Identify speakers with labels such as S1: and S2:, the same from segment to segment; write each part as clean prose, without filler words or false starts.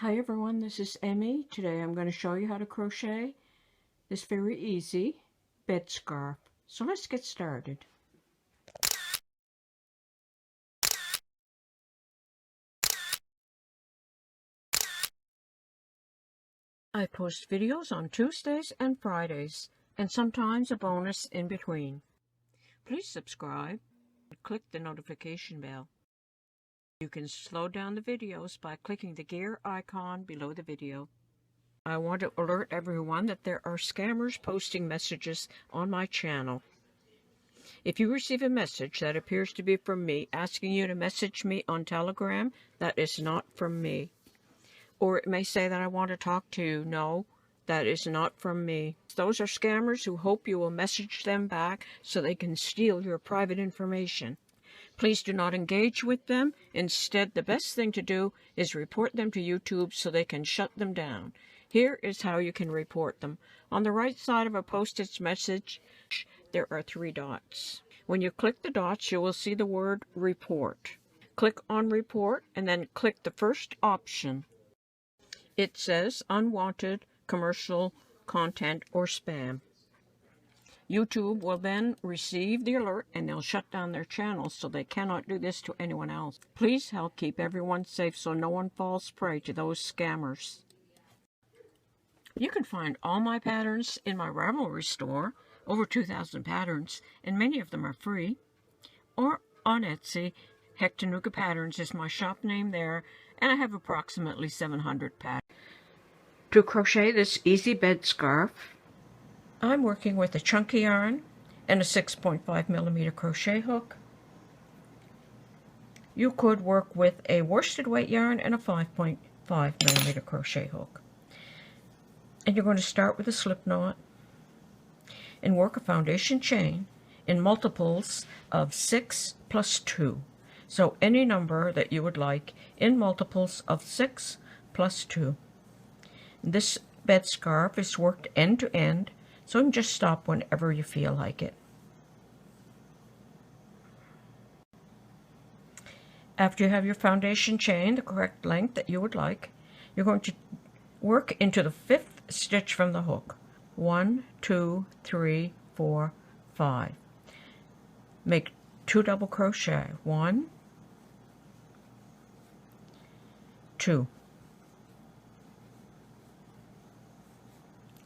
S1: Hi everyone, this is Emmy. Today I'm going to show you how to crochet this very easy bed scarf. So let's get started. I post videos on Tuesdays and Fridays, and sometimes a bonus in between. Please subscribe and click the notification bell. You can slow down the videos by clicking the gear icon below the video. I want to alert everyone that there are scammers posting messages on my channel. If you receive a message that appears to be from me asking you to message me on Telegram, that is not from me. Or it may say that I want to talk to you. No, that is not from me. Those are scammers who hope you will message them back so they can steal your private information. Please do not engage with them. Instead, the best thing to do is report them to YouTube so they can shut them down. Here is how you can report them. On the right side of a posted message, there are 3 dots. When you click the dots, you will see the word report. Click on report and then click the first option. It says unwanted commercial content or spam. YouTube will then receive the alert and they'll shut down their channel so they cannot do this to anyone else. Please help keep everyone safe so no one falls prey to those scammers. You can find all my patterns in my Ravelry store, over 2,000 patterns, and many of them are free. Or on Etsy, HectaFavorites is my shop name there, and I have approximately 700 patterns. To crochet this easy bed scarf, I'm working with a chunky yarn and a 6.5mm crochet hook. You could work with a worsted weight yarn and a 5.5mm crochet hook. And you're going to start with a slip knot and work a foundation chain in multiples of 6 plus 2. So any number that you would like in multiples of 6 plus 2. This bed scarf is worked end to end, so you can just stop whenever you feel like it. After you have your foundation chain the correct length that you would like, you're going to work into the 5th stitch from the hook. 1, 2, 3, 4, 5. Make 2 double crochet. 1, 2.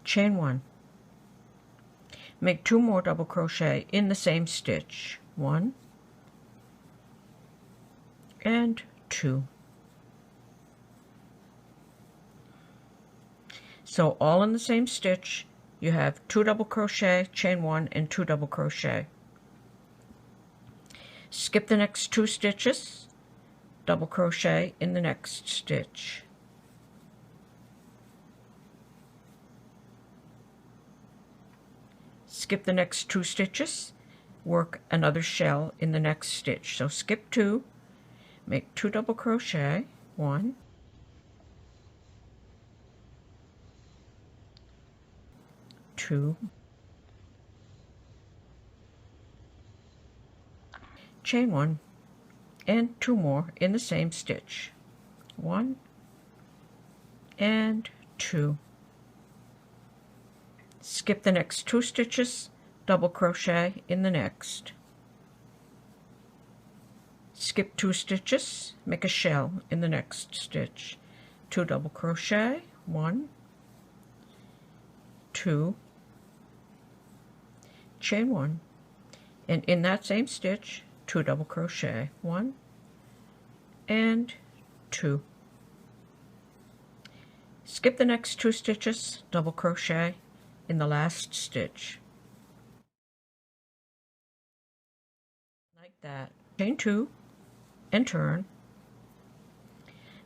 S1: Chain 1. Make 2 more double crochet in the same stitch. 1 and 2. So all in the same stitch, you have 2 double crochet, chain 1, and 2 double crochet. Skip the next 2 stitches, double crochet in the next stitch. Skip the next 2 stitches, work another shell in the next stitch. So skip 2, make 2 double crochet, 1, 2, chain 1, and 2 more in the same stitch. 1 and 2. Skip the next 2 stitches, double crochet in the next. Skip 2 stitches, make a shell in the next stitch. 2 double crochet, 1, 2, chain 1, and in that same stitch 2 double crochet, 1 and 2. Skip the next 2 stitches, double crochet in the last stitch. Like that. Chain 2 and turn.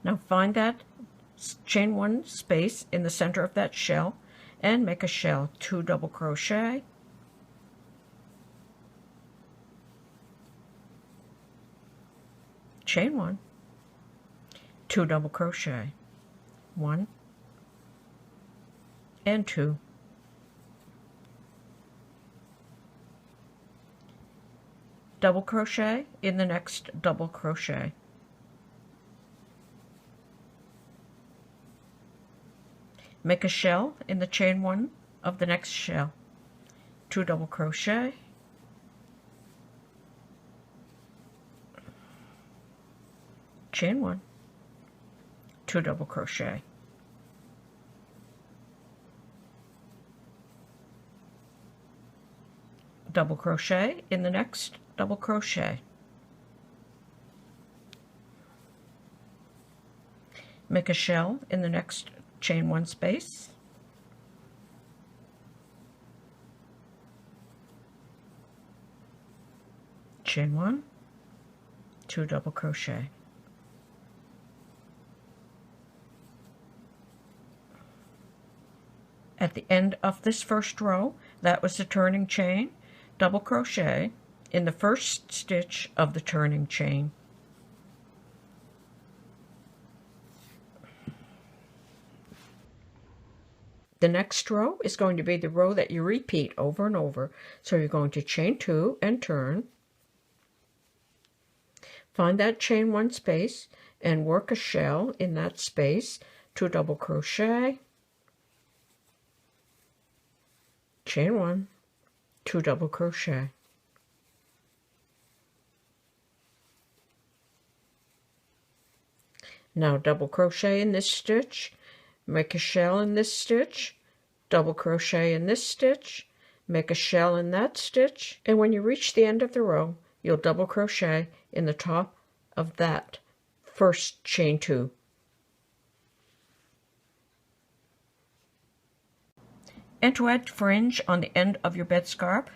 S1: Now find that chain 1 space in the center of that shell and make a shell. 2 double crochet, chain 1, 2 double crochet, 1 and 2. Double crochet in the next double crochet. Make a shell in the chain 1 of the next shell. 2 double crochet, chain 1, 2 double crochet, double crochet in the next double crochet. Make a shell in the next chain 1 space, chain 1, 2 double crochet. At the end of this first row, that was the turning chain, double crochet in the first stitch of the turning chain. The next row is going to be the row that you repeat over and over. So you're going to chain 2 and turn. Find that chain 1 space and work a shell in that space, 2 double crochet, chain 1, 2 double crochet. Now double crochet in this stitch, make a shell in this stitch, double crochet in this stitch, make a shell in that stitch, and when you reach the end of the row, you'll double crochet in the top of that first chain 2. And to add fringe on the end of your bed scarf,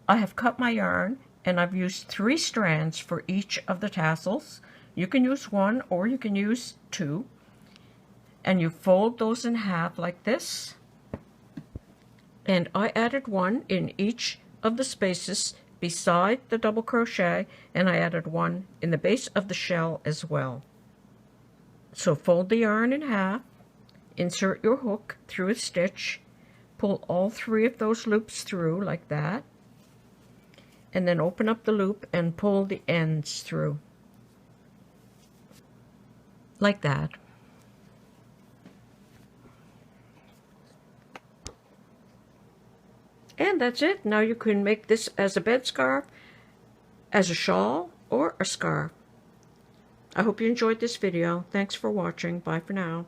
S1: I have cut my yarn and I've used 3 strands for each of the tassels. You can use 1 or you can use 2. And you fold those in half like this. And I added 1 in each of the spaces beside the double crochet, and I added 1 in the base of the shell as well. So fold the yarn in half, insert your hook through a stitch, pull all 3 of those loops through like that, and then open up the loop and pull the ends through like that. And that's it. Now you can make this as a bed scarf, as a shawl, or a scarf. I hope you enjoyed this video. Thanks for watching. Bye for now.